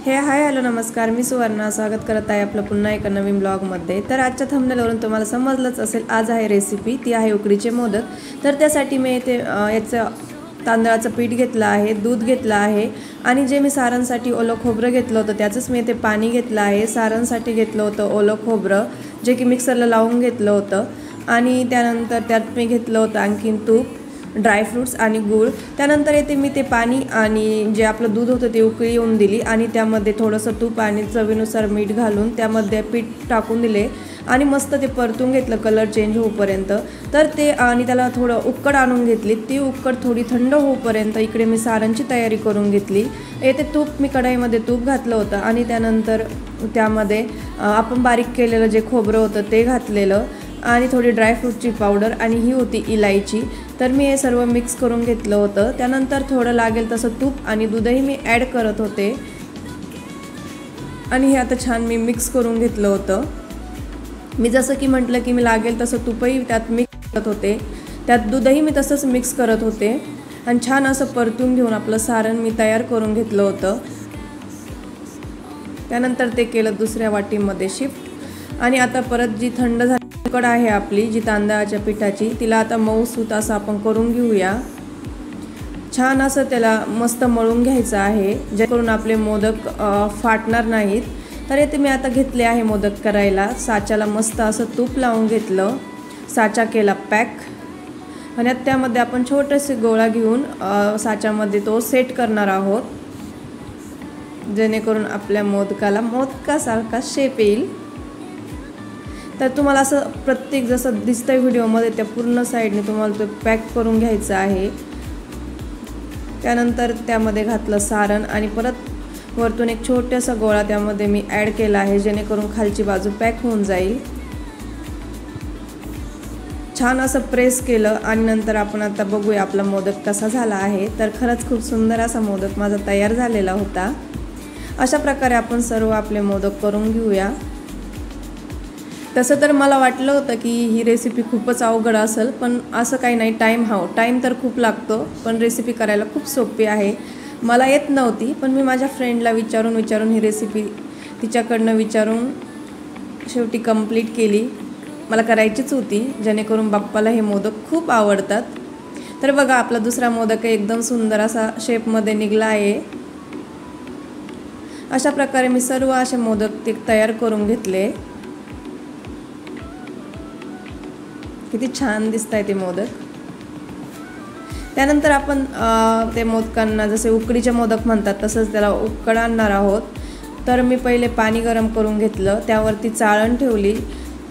Hi hello नमस्कार, मी सुवर्णा स्वागत करत आहे आपलं पुन्हा एका नवीन ब्लॉगमध्ये। तर आजच्या थंबनेलवरून तुम्हाला समजलंच असेल, आज आहे रेसिपी, ती आहे उकडीचे मोदक। तर त्यासाठी मी इथे याचं तांदळाचं पीठ घेतलं आहे, दूध घेतलं आहे आणि जे मी सारणसाठी ओलं खोबरं घेतलं होतं त्याचंच मी इथे पाणी घेतलं आहे। सारणसाठी घेतलं होतं ओलं खोबरं, जे की मिक्सरला लावून घेतलं होतं आणि त्यानंतर त्यात मी घेतलं होतं आणखीन तूप, ड्रायफ्रूट्स आणि गूळ। त्यानंतर येते मी ते पाणी आणि जे आपलं दूध होतं ते उकळी येऊन दिली आणि त्यामध्ये थोडंसं तूप आणि चवीनुसार मीठ घालून त्यामध्ये पीठ टाकून दिले आणि मस्त ते परतून घेतलं कलर चेंज होईपर्यंत। तर ते आणि त्याला थोडं उकड आणून घेतली, ती उकड थोडी थंड होईपर्यंत इकडे मी सारणची तयारी करून घेतली। येते तूप मी कढईमध्ये तूप घातलं होतं आणि त्यानंतर त्यामध्ये आपण बारीक केलेलं जे खोबरं होतं ते घातलेलं आणि थोडी ड्रायफ्रूटची पावडर आणि ही होती इलायची। तर मी हे सर्व मिक्स करून घेतलं होतं। त्यानंतर थोडं लागेल तसं तूप आणि दूधही मी ॲड करत होते आणि हे आता छान मी मिक्स करून घेतलं होतं। मी जसं की म्हटलं की मी लागेल तसं तूपही त्यात मिक्स करत होते, त्यात दूधही मी तसंच मिक्स करत होते आणि छान असं परतून घेऊन आपलं सारण मी तयार करून घेतलं होतं। त्यानंतर ते केलं दुसऱ्या वाटीमध्ये शिफ्ट आणि आता परत जी थंड झाली उकड आहे आपली जी तांदळाच्या पिठाची, तिला आता मऊसूत असं आपण करून घेऊया। छान असं त्याला मस्त मळून घ्यायचं आहे, जेणेकरून आपले मोदक फाटणार नाहीत। तर इथे मी आता घेतले आहे मोदक करायला, साच्याला मस्त असं तूप लावून घेतलं, साचा केला पॅक आणि त्यामध्ये आपण छोटेसे गोळा घेऊन साच्यामध्ये तो सेट करणार आहोत, जेणेकरून आपल्या मोदकाला मोदकासारखा शेप येईल। तर तुम्हाला असं प्रत्येक जसं दिसतंय व्हिडिओमध्ये त्या पूर्ण साईडने तुम्हाला ते पॅक करून घ्यायचं आहे। त्यानंतर त्यामध्ये घातलं सारण आणि परत वरतून एक छोटासा गोळा त्यामध्ये मी ॲड केला आहे, जेणेकरून खालची बाजू पॅक होऊन जाईल। छान असं प्रेस केलं आणि नंतर आपण आता बघूया आपला मोदक कसा झाला आहे। तर खरंच खूप सुंदर असा मोदक माझा तयार झालेला होता। अशा प्रकारे आपण सर्व आपले मोदक करून घेऊया। तसं तर मला वाटलं होतं की ही रेसिपी खूपच अवघड असेल, पण असं काही नाही। टाईम तर खूप लागतो, पण रेसिपी करायला खूप सोपी आहे। मला येत नव्हती, पण मी माझ्या फ्रेंडला विचारून ही रेसिपी तिच्याकडनं विचारून शेवटी कंप्लीट केली। मला करायचीच होती, जेणेकरून बाप्पाला हे मोदक खूप आवडतात। तर बघा आपला दुसरा मोदक एकदम सुंदर असा शेपमध्ये निघला आहे। अशा प्रकारे मी सर्व असे मोदक ते तयार करून घेतले। किती छान दिसताय ते मोदक। त्यानंतर आपण ते मोदकांना जसे उकडीचे मोदक म्हणतात तसंच त्याला उकड आणणार आहोत। तर मी पहिले पाणी गरम करून घेतलं, त्यावरती चाळण ठेवली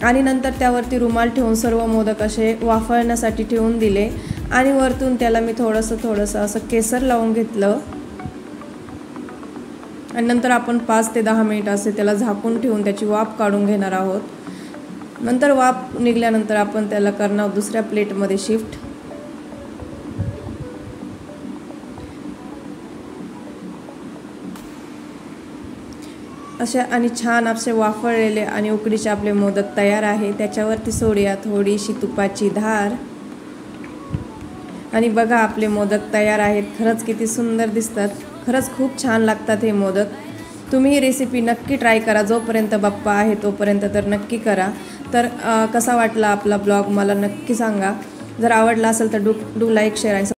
आणि नंतर त्यावरती रुमाल ठेवून सर्व मोदक असे वाफळण्यासाठी ठेवून दिले आणि वरतून त्याला मी थोडंसं असं केसर लावून घेतलं आणि नंतर आपण 5 ते 10 मिनिट असे त्याला झाकून ठेवून त्याची वाफ काढून घेणार आहोत। नंतर वाफ निघाल्यानंतर आपण त्याला करणार दुसऱ्या प्लेटमध्ये शिफ्ट। अशा आणि छान असे वाफळलेले आणि उकडीचे आपले मोदक तयार आहे। त्याच्यावरती सोडूया थोडीशी तुपाची धार आणि बघा आपले मोदक तयार आहेत। खरंच किती सुंदर दिसतात, खरंच खूप छान लागतात हे मोदक। तुम्ही ही रेसिपी नक्की ट्राय करा, जोपर्यंत बाप्पा आहे तोपर्यंत तर नक्की करा। तर कसा वाटला आपला ब्लॉग मला नक्की सांगा। जर आवडला असेल तर डू लाईक शेअर आणि